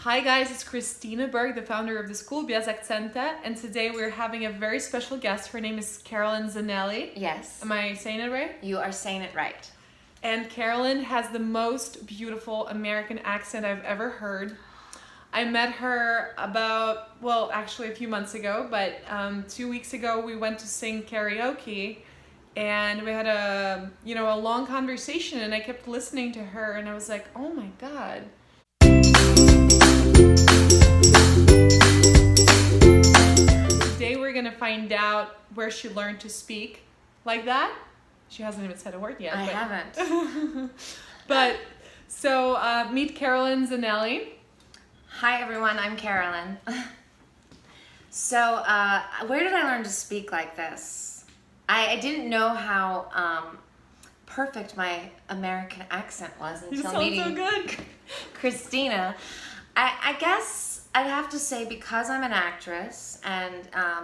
Hi guys, it's Christina Berg, the founder of the school Bez Accenta, and today we're having a very special guest. Her name is Carolyn Z. Yes. Am I saying it right? You are saying it right. And Carolyn has the most beautiful American accent I've ever heard. I met her actually a few months ago, but 2 weeks ago we went to sing karaoke, and we had a long conversation, and I kept listening to her, and I was like, oh my God. Today we're gonna find out where she learned to speak like that. She hasn't even said a word yet. I haven't. But so meet Carolyn Z. Hi everyone, I'm Carolyn. So where did I learn to speak like this? I didn't know how perfect my American accent was until meeting so good. Christina. I guess I'd have to say, because I'm an actress and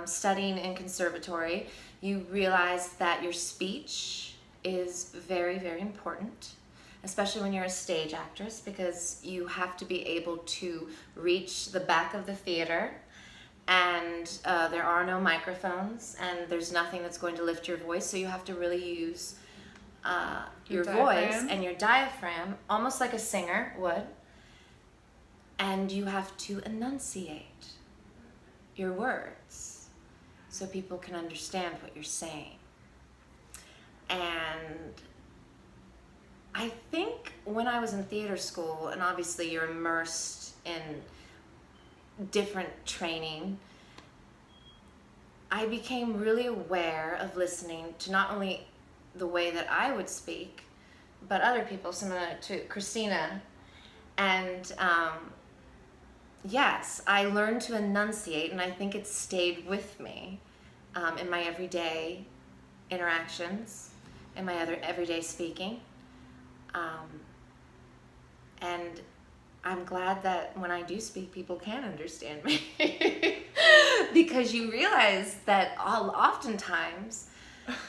studying in conservatory, you realize that your speech is very, very important, especially when you're a stage actress, because you have to be able to reach the back of the theater, and there are no microphones, and there's nothing that's going to lift your voice, so you have to really use your voice and your diaphragm, almost like a singer would. And you have to enunciate your words so people can understand what you're saying. And I think when I was in theater school, and obviously you're immersed in different training, I became really aware of listening to not only the way that I would speak, but other people, similar to Christina. And yes, I learned to enunciate, and I think it stayed with me in my everyday interactions, in my other everyday speaking. And I'm glad that when I do speak, people can understand me. Because you realize that oftentimes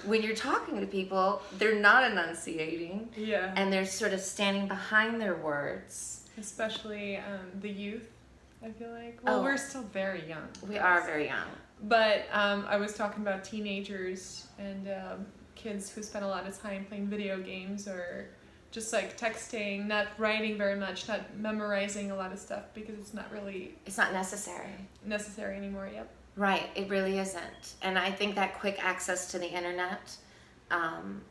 when you're talking to people, they're not enunciating. Yeah. And they're sort of standing behind their words. Especially the youth, I feel like. Well, we're still very young. We are very young. But I was talking about teenagers and kids who spend a lot of time playing video games or just like texting, not writing very much, not memorizing a lot of stuff, because it's not necessary anymore. Yep. Right, it really isn't. And I think that quick access to the internet, and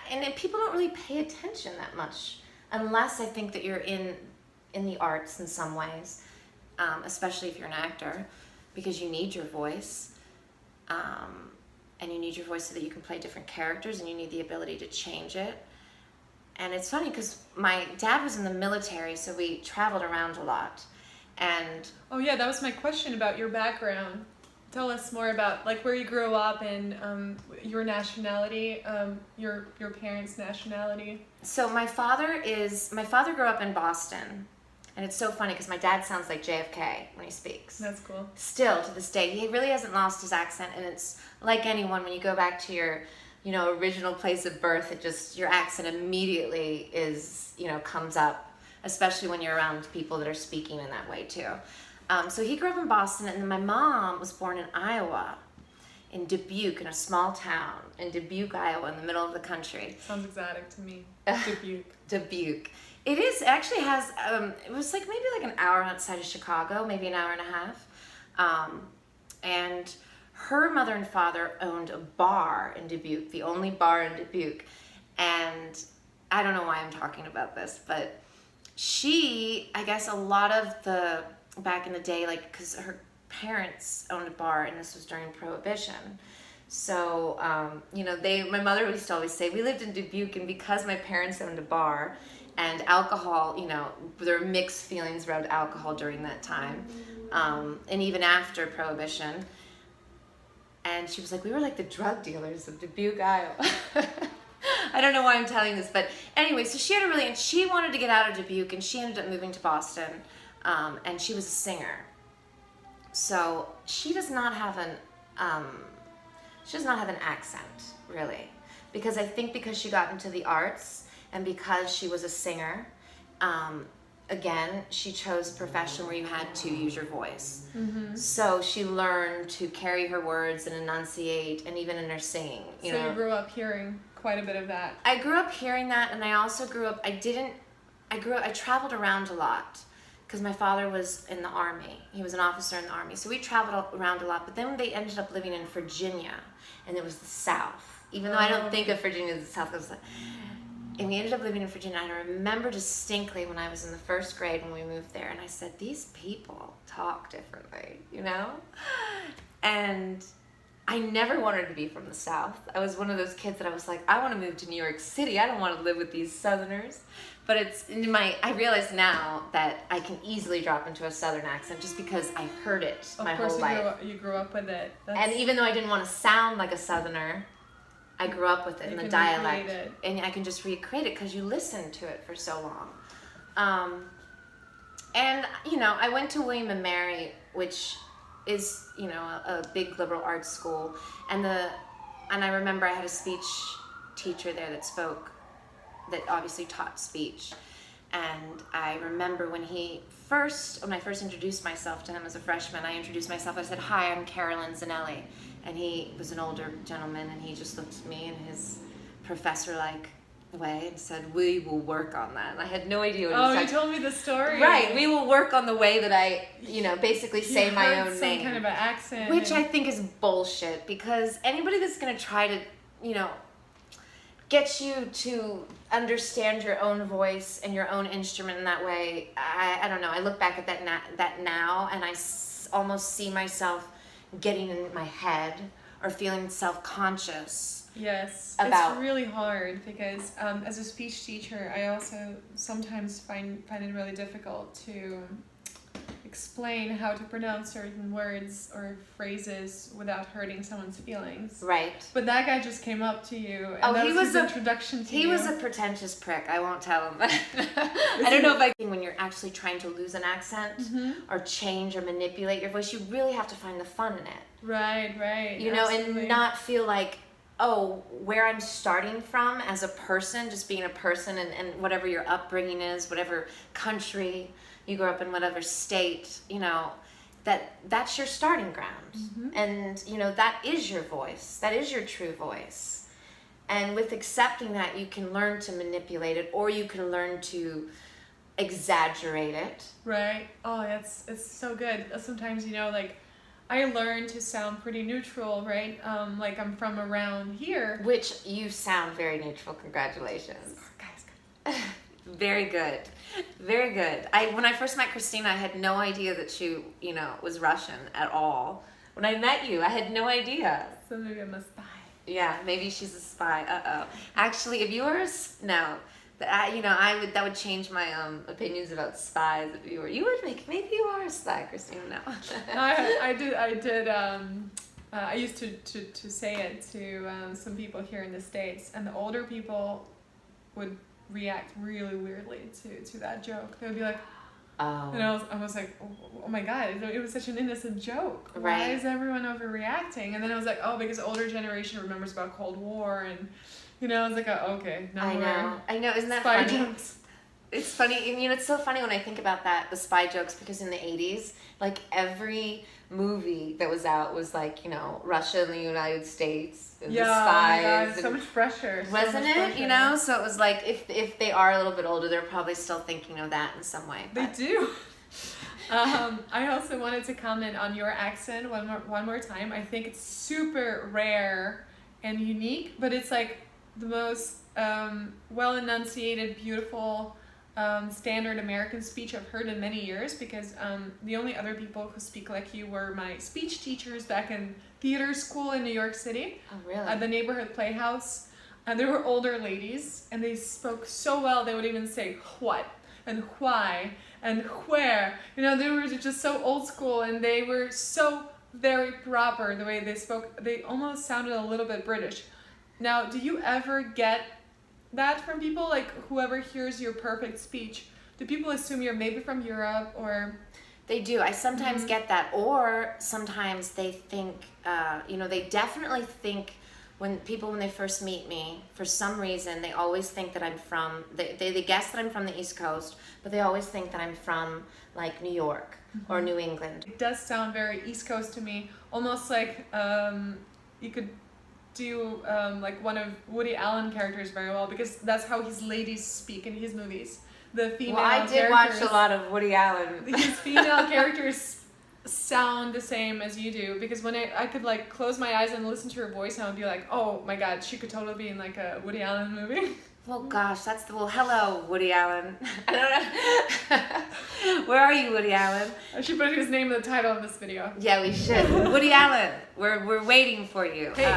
then people don't really pay attention that much, unless I think that you're in the arts in some ways, especially if you're an actor, because you need your voice, and you need your voice so that you can play different characters, and you need the ability to change it. And it's funny because my dad was in the military, so we traveled around a lot. And oh yeah, that was my question about your background. Tell us more about like where you grew up and your nationality, your parents' nationality. So my father grew up in Boston, and it's so funny because my dad sounds like JFK when he speaks. That's cool. Still to this day, he really hasn't lost his accent, and it's like anyone, when you go back to your original place of birth, your accent immediately comes up, especially when you're around people that are speaking in that way too. So he grew up in Boston, and then my mom was born in Iowa, in Dubuque, in a small town in Dubuque, Iowa, in the middle of the country. Sounds exotic to me. Dubuque. Dubuque. It is. It actually has, it was maybe an hour outside of Chicago, maybe an hour and a half. And her mother and father owned a bar in Dubuque, the only bar in Dubuque. And I don't know why I'm talking about this, but I guess a lot of back in the day, because her parents owned a bar, and this was during Prohibition. So, my mother used to always say, we lived in Dubuque, and because my parents owned a bar, and alcohol, there were mixed feelings around alcohol during that time, and even after Prohibition. And she was like, we were like the drug dealers of Dubuque, Iowa. I don't know why I'm telling this, but anyway, so she wanted to get out of Dubuque, and she ended up moving to Boston, and she was a singer. So she does not have an accent, really, because I think because she got into the arts and because she was a singer, again, she chose a profession where you had to use your voice. Mm-hmm. So she learned to carry her words and enunciate, and even in her singing. You know, you grew up hearing quite a bit of that. I grew up hearing that, and I also grew up. I traveled around a lot because my father was in the Army. He was an officer in the Army, so we traveled around a lot. But then they ended up living in Virginia, and it was the South. Even though I don't think of Virginia as the South, it was and we ended up living in Virginia. And I remember distinctly when I was in the first grade when we moved there, and I said, these people talk differently, you know? And I never wanted to be from the South. I was one of those kids that I was like, I want to move to New York City. I don't want to live with these Southerners. But I realize now that I can easily drop into a Southern accent just because I heard it my whole life. You grew up with it. And even though I didn't want to sound like a Southerner, I grew up with it in the dialect, and I can just recreate it because you listen to it for so long. And you know, I went to William and Mary, which is, you know, a big liberal arts school, and I remember I had a speech teacher there that obviously taught speech, and I remember when I first introduced myself to him as a freshman, I introduced myself. I said, "Hi, I'm Carolyn Z." And he was an older gentleman, and he just looked at me in his professor-like way and said, "We will work on that." And I had no idea what he was talking. You told me the story. Right, we will work on the way that I, you know, basically say my own name. Some kind of an accent. Which I think is bullshit, because anybody that's going to try to, you know, get you to understand your own voice and your own instrument in that way, I don't know. I look back at that now, and I almost see myself getting in my head or feeling self-conscious. Yes, about it's really hard because as a speech teacher, I also sometimes find it really difficult to explain how to pronounce certain words or phrases without hurting someone's feelings. Right. But that guy just came up to you, and that was his introduction to you. He was a pretentious prick. I won't tell him that. I don't know if when you're actually trying to lose an accent or change or manipulate your voice, you really have to find the fun in it. Right. You know, and not feel like, oh, where I'm starting from as a person, just being a person, and whatever your upbringing is, whatever country you grew up in, whatever state, you know, that's your starting ground. And, you know, that is your voice. That is your true voice. And with accepting that, you can learn to manipulate it, or you can learn to exaggerate it. Right. Oh, it's so good. Sometimes, you know, like, I learned to sound pretty neutral, right? Like I'm from around here. Which you sound very neutral. Congratulations. Guys. Very good. Very good. When I first met Christina, I had no idea that she, you know, was Russian at all. When I met you, I had no idea. So maybe I'm a spy. Yeah, maybe she's a spy. Uh-oh. Actually, if you were that would change my opinions about spies. If you would make, maybe you are a spy, Christina. No. I used to say it to some people here in the States, and the older people would react really weirdly to that joke. They would be like, oh. And I was like, oh my God, it was such an innocent joke. Right. Why is everyone overreacting? And then I was like, oh, because older generation remembers about Cold War, and you know, I was like, oh, okay. Now I know. Isn't that spy funny? jokes. It's funny. I mean, it's so funny when I think about that, the spy jokes, because in the 80s, like every movie that was out was like, you know, Russia and the United States and the spies. Oh my God, so much pressure. Wasn't it? You know, so it was like if they are a little bit older, they're probably still thinking of that in some way. They do. I also wanted to comment on your accent one more time. I think it's super rare and unique, but it's like the most well enunciated, beautiful standard American speech I've heard in many years, because the only other people who speak like you were my speech teachers back in theater school in New York City. Oh, really? At the neighborhood playhouse. And they were older ladies, and they spoke so well, they would even say what and why and where. You know, they were just so old school, and they were so very proper the way they spoke. They almost sounded a little bit British. Now, do you ever get that from people? Like, whoever hears your perfect speech, do people assume you're maybe from Europe or... They do. I sometimes get that, or sometimes they think, you know, they definitely think when they first meet me, for some reason, they always think that I'm from, they guess that I'm from the East Coast, but they always think that I'm from like New York or New England. It does sound very East Coast to me, almost like you could do like one of Woody Allen characters very well, because that's how his ladies speak in his movies. The female I did watch a lot of Woody Allen. His female characters sound the same as you do, because when I could like close my eyes and listen to her voice, I would be like, oh my god, she could totally be in like a Woody Allen movie. Well, gosh, hello, Woody Allen. I don't know. Where are you, Woody Allen? I should put his name in the title of this video. Yeah, we should. Woody Allen, we're waiting for you. Hey.